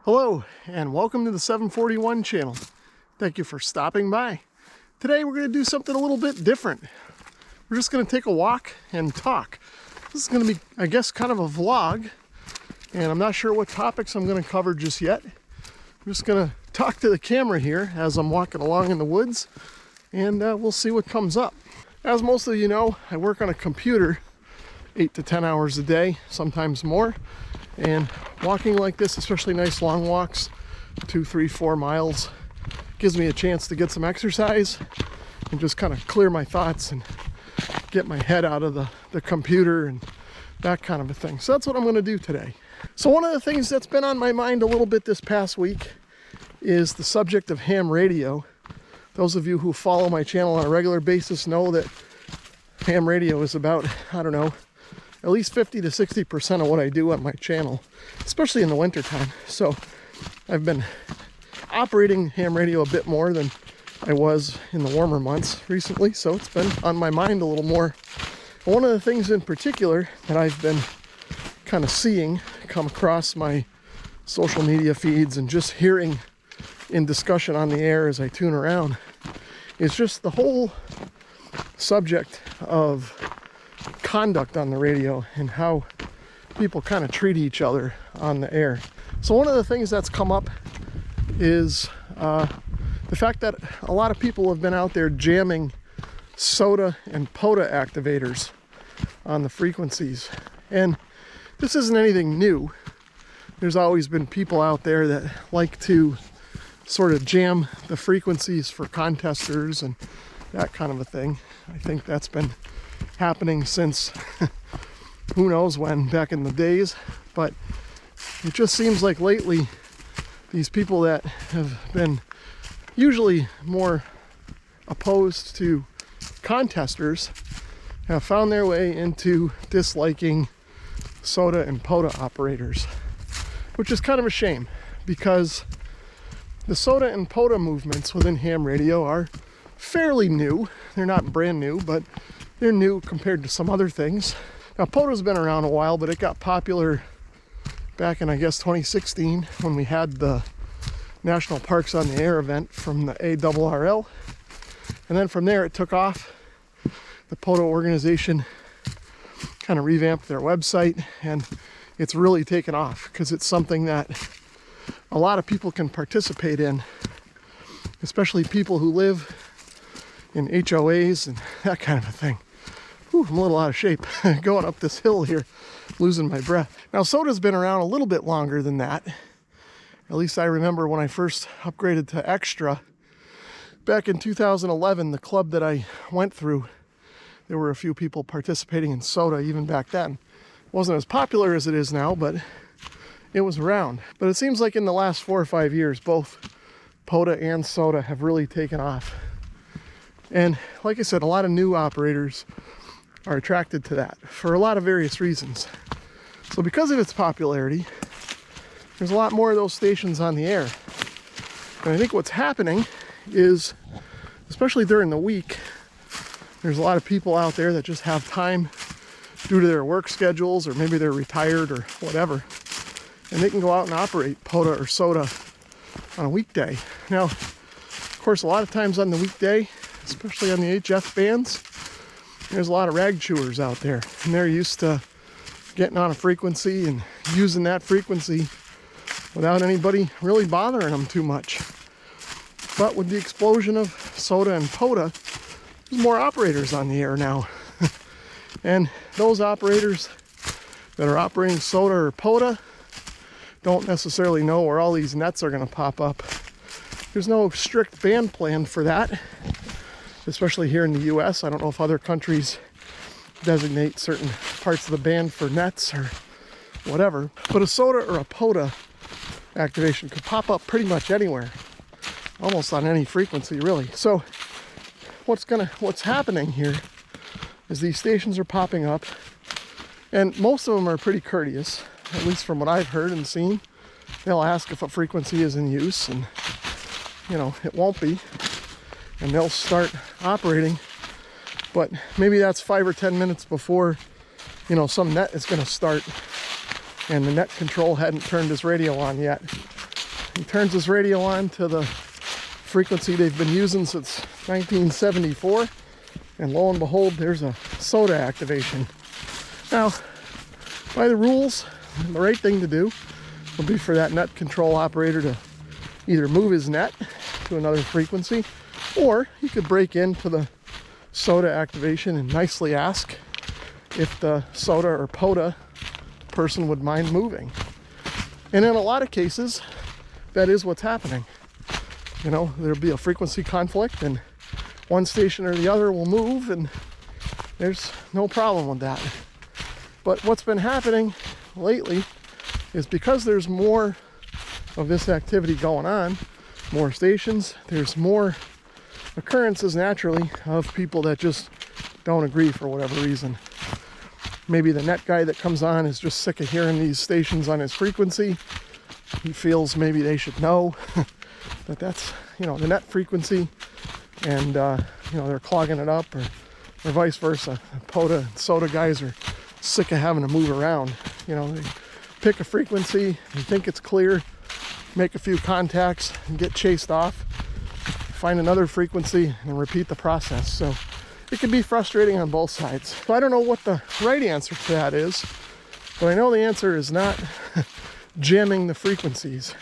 Hello and welcome to the 741 channel. Thank you for stopping by. Today we're going to do something a little bit different. We're just going to take a walk and talk. This is going to be, I guess, kind of a vlog, and I'm not sure what topics I'm going to cover just yet. I'm just going to talk to the camera here as I'm walking along in the woods, and we'll see what comes up. As most of you know, I work on a computer 8 to 10 hours a day, sometimes more. And walking like this, especially nice long walks, 2, 3, 4 miles, gives me a chance to get some exercise and just kind of clear my thoughts and get my head out of the computer and that kind of a thing. So that's what I'm going to do today. So one of the things that's been on my mind a little bit this past week is the subject of ham radio. Those of you who follow my channel on a regular basis know that ham radio is about, I don't know, at least 50 to 60% of what I do on my channel, especially in the winter time. So I've been operating ham radio a bit more than I was in the warmer months recently, so it's been on my mind a little more. And one of the things in particular that I've been kind of seeing come across my social media feeds and just hearing in discussion on the air as I tune around is just the whole subject of conduct on the radio and how people kind of treat each other on the air. So one of the things that's come up is the fact that a lot of people have been out there jamming soda and POTA activators on the frequencies. And this isn't anything new. There's always been people out there that like to sort of jam the frequencies for contesters and that kind of a thing. I think that's been happening since who knows when, back in the days. But it just seems like lately these people that have been usually more opposed to contesters have found their way into disliking soda and POTA operators, which is kind of a shame because the soda and POTA movements within ham radio are fairly new. They're not brand new, but they're new compared to some other things. Now, POTA's been around a while, but it got popular back in, I guess, 2016 when we had the National Parks on the Air event from the AWRL. And then from there, it took off. The POTA organization kind of revamped their website, and it's really taken off because it's something that a lot of people can participate in, especially people who live in HOAs and that kind of a thing. Whew, I'm a little out of shape going up this hill here, losing my breath. Now, soda's been around a little bit longer than that. At least I remember when I first upgraded to extra. Back in 2011, the club that I went through, there were a few people participating in soda even back then. It wasn't as popular as it is now, but it was around. But it seems like in the last 4 or 5 years, both POTA and soda have really taken off. And like I said, a lot of new operators are attracted to that for a lot of various reasons. So because of its popularity, there's a lot more of those stations on the air. And I think what's happening is, especially during the week, there's a lot of people out there that just have time due to their work schedules, or maybe they're retired or whatever, and they can go out and operate POTA or soda on a weekday. Now, of course, a lot of times on the weekday, especially on the HF bands, there's a lot of rag chewers out there, and they're used to getting on a frequency and using that frequency without anybody really bothering them too much. But with the explosion of soda and POTA, there's more operators on the air now. And those operators that are operating soda or POTA don't necessarily know where all these nets are going to pop up. There's no strict band plan for that, especially here in the US. I don't know if other countries designate certain parts of the band for nets or whatever, but a soda or a POTA activation could pop up pretty much anywhere, almost on any frequency, really. So what's happening here is these stations are popping up, and most of them are pretty courteous, at least from what I've heard and seen. They'll ask if a frequency is in use, and you know, it won't be, and they'll start operating. But maybe that's 5 or 10 minutes before, you know, some net is going to start, and the net control hadn't turned his radio on yet. He turns his radio on to the frequency they've been using since 1974, and lo and behold, there's a SOTA activation. Now, by the rules, the right thing to do would be for that net control operator to either move his net to another frequency, or he could break into the SOTA activation and nicely ask if the SOTA or POTA person would mind moving. And in a lot of cases, that is what's happening. You know, there'll be a frequency conflict and one station or the other will move, and there's no problem with that. But what's been happening lately is because there's more of this activity going on, more stations, there's more occurrences naturally of people that just don't agree for whatever reason. Maybe the net guy that comes on is just sick of hearing these stations on his frequency. He feels maybe they should know that that's, you know, the net frequency, and you know, they're clogging it up, or vice versa. POTA and SOTA guys are sick of having to move around. You know, they pick a frequency, they think it's clear, make a few contacts and get chased off, find another frequency and repeat the process. So it can be frustrating on both sides. So I don't know what the right answer to that is, but I know the answer is not jamming the frequencies,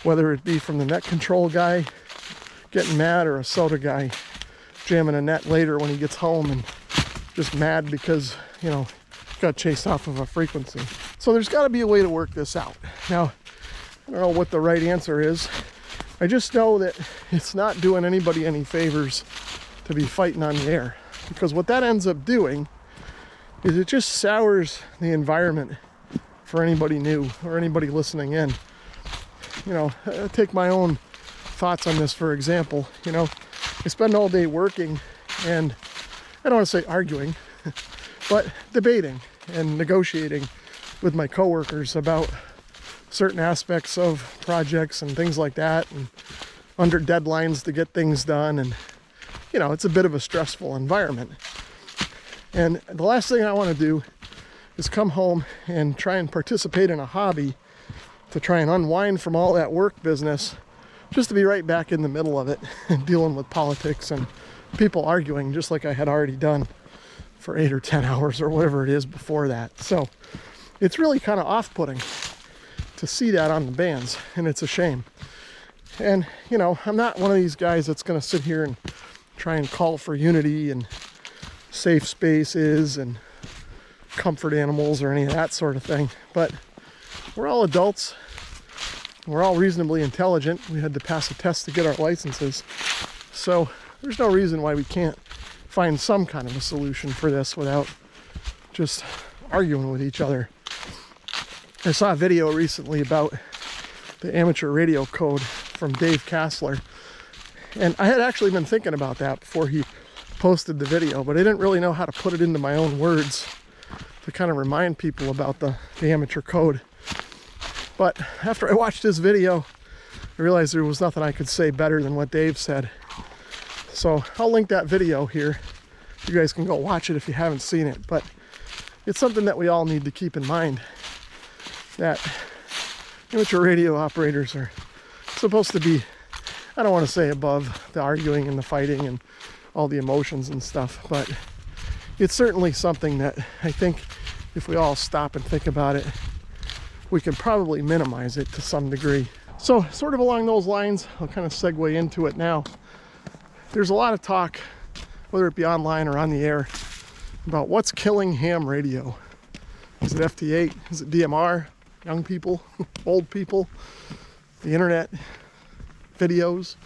whether it be from the net control guy getting mad or a SOTA guy jamming a net later when he gets home and just mad because, you know, got chased off of a frequency. So there's got to be a way to work this out. Now, I don't know what the right answer is. I just know that it's not doing anybody any favors to be fighting on the air, because what that ends up doing is it just sours the environment for anybody new or anybody listening in. You know, take my own thoughts on this, for example. You know, I spend all day working, and I don't want to say arguing, but debating and negotiating with my coworkers about certain aspects of projects and things like that, and under deadlines to get things done. And, you know, it's a bit of a stressful environment. And the last thing I want to do is come home and try and participate in a hobby to try and unwind from all that work business, just to be right back in the middle of it and dealing with politics and people arguing, just like I had already done for 8 or 10 hours or whatever it is before that. So it's really kind of off-putting to see that on the bands, and it's a shame. And, you know, I'm not one of these guys that's going to sit here and try and call for unity and safe spaces and comfort animals or any of that sort of thing. But we're all adults. We're all reasonably intelligent. We had to pass a test to get our licenses. So there's no reason why we can't find some kind of a solution for this without just arguing with each other. I saw a video recently about the amateur radio code from Dave Kassler, and I had actually been thinking about that before he posted the video, but I didn't really know how to put it into my own words to kind of remind people about the amateur code. But after I watched this video, I realized there was nothing I could say better than what Dave said. So I'll link that video here. You guys can go watch it if you haven't seen it, but it's something that we all need to keep in mind, that amateur radio operators are supposed to be, I don't want to say above the arguing and the fighting and all the emotions and stuff, but it's certainly something that I think if we all stop and think about it, we can probably minimize it to some degree. So sort of along those lines, I'll kind of segue into it now. There's a lot of talk, whether it be online or on the air, about what's killing ham radio. Is it FT8? Is it DMR? Young people? Old people? The internet? Videos?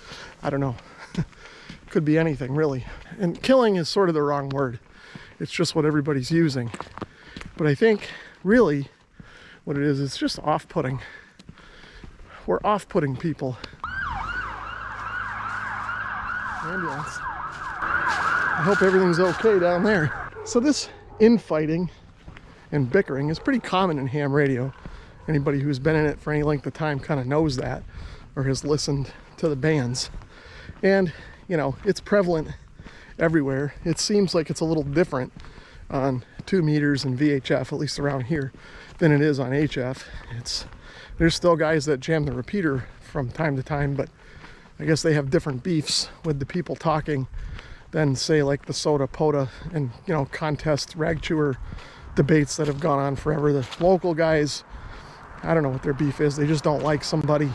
I don't know. Could be anything, really. And killing is sort of the wrong word. It's just what everybody's using. But I think, really, what it is, it's just off-putting. We're off-putting people. Ambulance. I hope everything's okay down there. So this infighting and bickering is pretty common in ham radio. Anybody who's been in it for any length of time kind of knows that, or has listened to the bands. And, you know, it's prevalent everywhere. It seems like it's a little different on 2 meters and VHF, at least around here, than it is on HF. It's There's still guys that jam the repeater from time to time, but I guess they have different beefs with the people talking than, say, like the soda pota and, you know, contest rag chewer debates that have gone on forever. The local guys, I don't know what their beef is. They just don't like somebody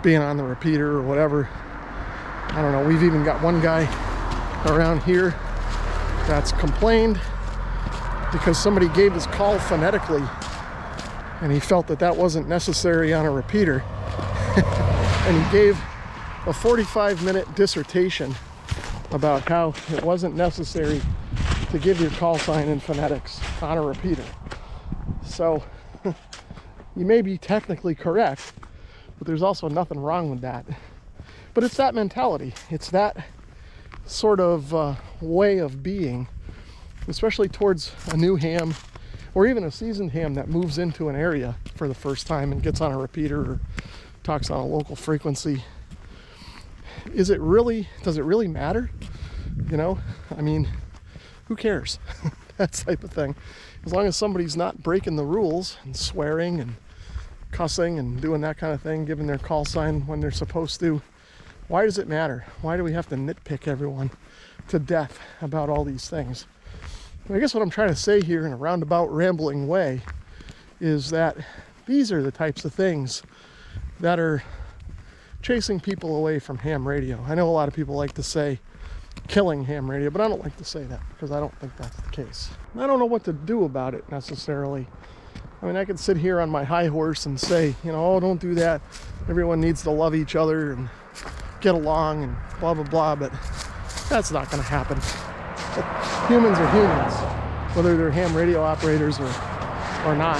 being on the repeater or whatever. I don't know. We've even got one guy around here that's complained because somebody gave his call phonetically and he felt that that wasn't necessary on a repeater. And he gave a 45-minute dissertation about how it wasn't necessary to give your call sign in phonetics on a repeater. So you may be technically correct, but there's also nothing wrong with that. But it's that mentality. It's that sort of way of being, especially towards a new ham or even a seasoned ham that moves into an area for the first time and gets on a repeater or talks on a local frequency. Does it really matter? You know, I mean, who cares? That type of thing. As long as somebody's not breaking the rules and swearing and cussing and doing that kind of thing, giving their call sign when they're supposed to, why does it matter? Why do we have to nitpick everyone to death about all these things? I guess what I'm trying to say here in a roundabout, rambling way is that these are the types of things that are chasing people away from ham radio. I know a lot of people like to say killing ham radio, but I don't like to say that because I don't think that's the case. I don't know what to do about it necessarily. I mean, I could sit here on my high horse and say, you know, oh, don't do that. Everyone needs to love each other and get along and blah, blah, blah, but that's not going to happen. Humans are humans, whether they're ham radio operators or not.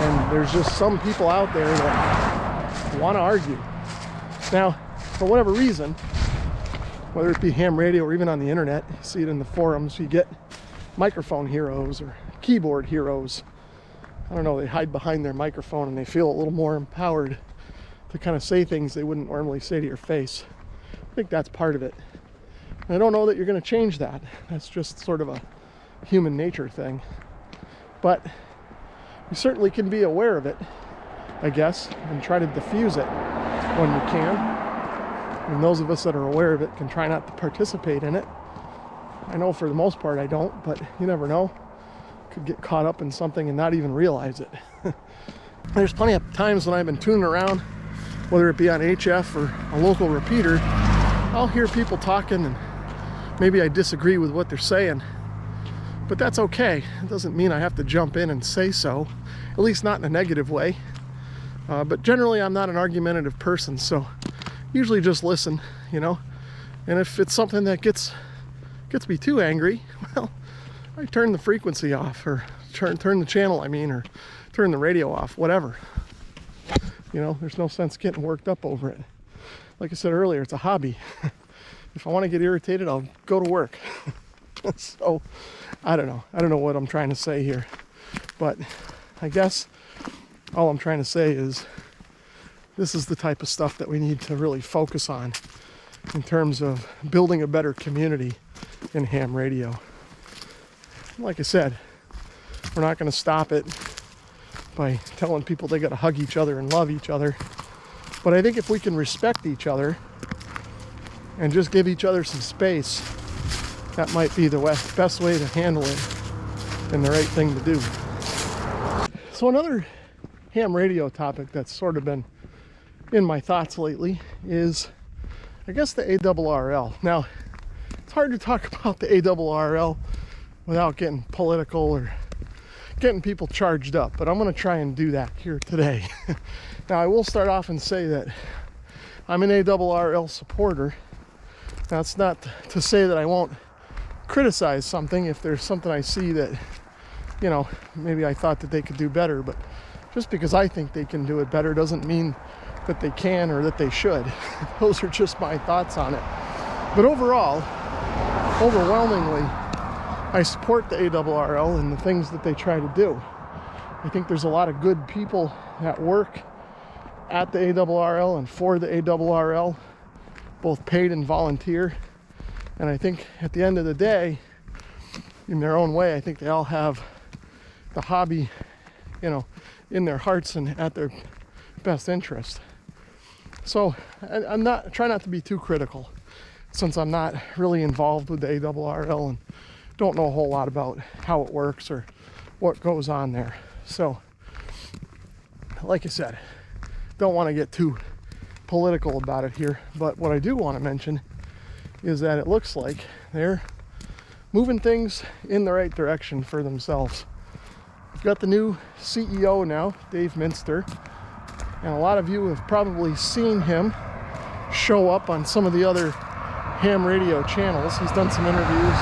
And there's just some people out there that want to argue. Now, for whatever reason, whether it be ham radio or even on the internet, you see it in the forums, you get microphone heroes or keyboard heroes. I don't know, they hide behind their microphone and they feel a little more empowered to kind of say things they wouldn't normally say to your face. I think that's part of it. And I don't know that you're going to change that. That's just sort of a human nature thing. But you certainly can be aware of it, I guess, and try to diffuse it when you can. And those of us that are aware of it can try not to participate in it. I know for the most part I don't, but you never know. Could get caught up in something and not even realize it. There's plenty of times when I've been tuning around, whether it be on HF or a local repeater, I'll hear people talking and maybe I disagree with what they're saying, but that's okay. It doesn't mean I have to jump in and say so, at least not in a negative way. But generally I'm not an argumentative person, so usually just listen, you know. And if it's something that gets me too angry, well, I turn the frequency off, or turn the channel, or turn the radio off, whatever. You know, there's no sense getting worked up over it. Like I said earlier, it's a hobby. If I want to get irritated, I'll go to work. So, I don't know what I'm trying to say here. But I guess all I'm trying to say is this is the type of stuff that we need to really focus on in terms of building a better community in ham radio. Like I said, we're not going to stop it by telling people they got to hug each other and love each other. But I think if we can respect each other and just give each other some space, that might be the best way to handle it and the right thing to do. So another ham radio topic that's sort of been in my thoughts lately is, I guess, the AWRL. Now, it's hard to talk about the AWRL without getting political or getting people charged up, but I'm going to try and do that here today. Now, I will start off and say that I'm an AWRL supporter. That's not to say that I won't criticize something if there's something I see that, you know, maybe I thought that they could do better, but just because I think they can do it better doesn't mean that they can or that they should. Those are just my thoughts on it. But overall, overwhelmingly, I support the AWRL and the things that they try to do. I think there's a lot of good people that work at the AWRL and for the AWRL, both paid and volunteer. And I think at the end of the day, in their own way, I think they all have the hobby, you know, in their hearts and at their best interest. So I'm try not to be too critical, since I'm not really involved with the AWRL and don't know a whole lot about how it works or what goes on there. So, like I said, don't want to get too political about it here, but what I do want to mention is that it looks like they're moving things in the right direction for themselves. We've got the new CEO now, Dave Minster, and a lot of you have probably seen him show up on some of the other ham radio channels. He's done some interviews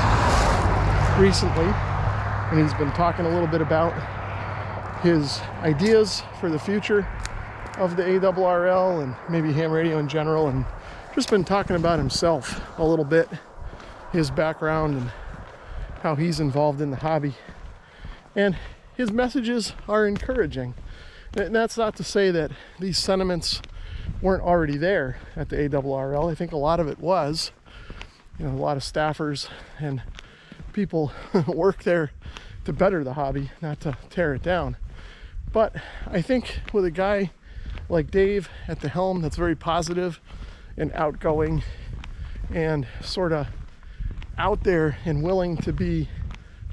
recently, and he's been talking a little bit about his ideas for the future of the AWRL and maybe ham radio in general, and just been talking about himself a little bit, his background and how he's involved in the hobby. And his messages are encouraging. And that's not to say that these sentiments weren't already there at the AWRL. I think a lot of it was. You know, a lot of staffers and people work there to better the hobby, not to tear it down. But I think with a guy like Dave at the helm that's very positive and outgoing and sort of out there and willing to be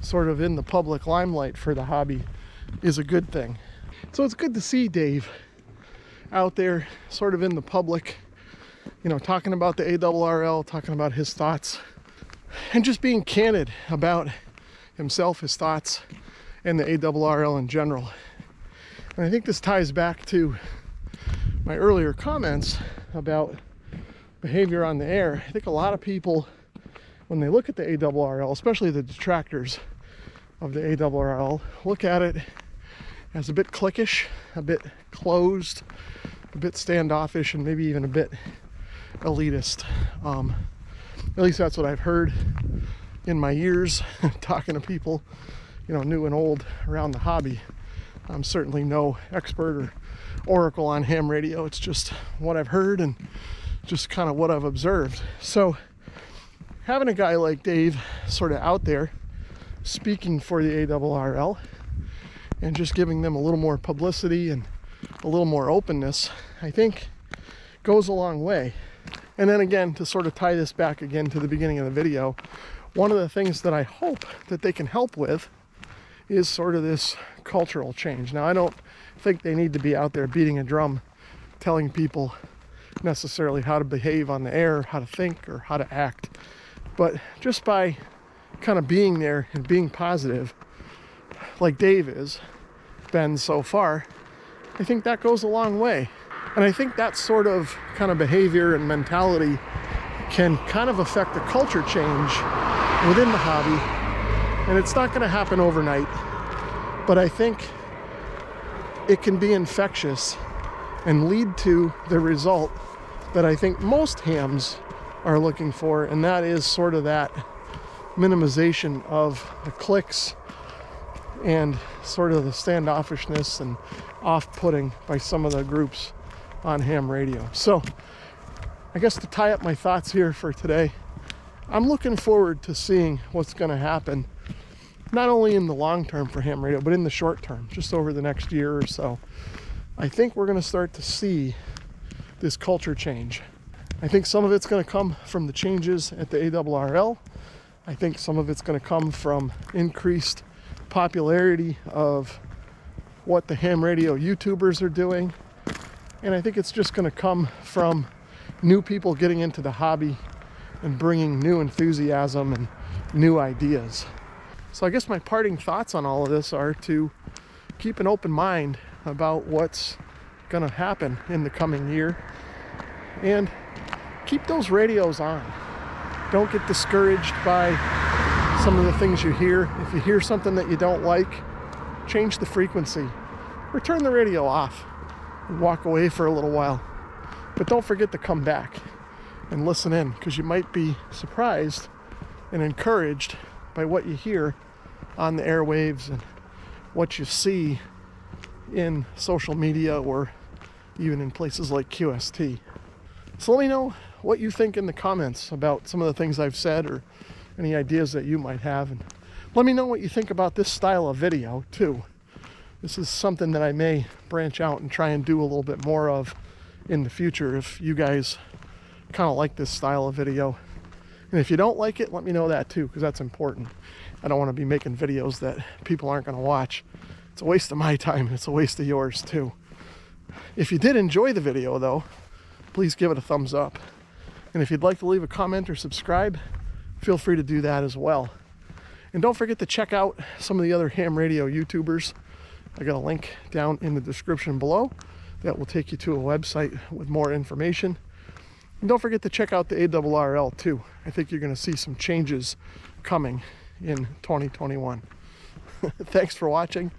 sort of in the public limelight for the hobby is a good thing. So it's good to see Dave out there sort of in the public, you know, talking about the AWRL, talking about his thoughts, and just being candid about himself, his thoughts, and the AWRL in general. And I think this ties back to my earlier comments about behavior on the air. I think a lot of people, when they look at the AWRL, especially the detractors of the AWRL, look at it as a bit cliquish, a bit closed, a bit standoffish, and maybe even a bit elitist. At least that's what I've heard in my years talking to people, you know, new and old around the hobby. I'm certainly no expert or oracle on ham radio. It's just what I've heard and just kind of what I've observed. So having a guy like Dave sort of out there speaking for the AWRL and just giving them a little more publicity and a little more openness, I think goes a long way. And then again, to sort of tie this back again to the beginning of the video, one of the things that I hope that they can help with is sort of this cultural change. Now, I don't think they need to be out there beating a drum telling people necessarily how to behave on the air, how to think, or how to act. But just by kind of being there and being positive, like Dave has been so far, I think that goes a long way. And I think that sort of kind of behavior and mentality can kind of affect the culture change within the hobby. And it's not going to happen overnight, but I think it can be infectious and lead to the result that I think most hams are looking for, and that is sort of that minimization of the clicks and sort of the standoffishness and off-putting by some of the groups on ham radio. So I guess to tie up my thoughts here for today, I'm looking forward to seeing what's going to happen, not only in the long term for ham radio, but in the short term, just over the next year or so. I think we're going to start to see this culture change. I think some of it's going to come from the changes at the AWRL. I think some of it's going to come from increased popularity of what the ham radio YouTubers are doing. And I think it's just going to come from new people getting into the hobby and bringing new enthusiasm and new ideas. So I guess my parting thoughts on all of this are to keep an open mind about what's going to happen in the coming year and keep those radios on. Don't get discouraged by some of the things you hear. If you hear something that you don't like, change the frequency or turn the radio off and walk away for a little while. But don't forget to come back and listen in, because you might be surprised and encouraged by what you hear on the airwaves and what you see in social media or even in places like QST. So let me know what you think in the comments about some of the things I've said or any ideas that you might have. And let me know what you think about this style of video too. This is something that I may branch out and try and do a little bit more of in the future if you guys kind of like this style of video. And if you don't like it, let me know that too, because that's important. I don't want to be making videos that people aren't going to watch. It's a waste of my time and it's a waste of yours too. If you did enjoy the video though, please give it a thumbs up. And if you'd like to leave a comment or subscribe, feel free to do that as well. And don't forget to check out some of the other ham radio YouTubers. I got a link down in the description below that will take you to a website with more information. And don't forget to check out the AWRL too. I think you're going to see some changes coming in 2021. Thanks for watching.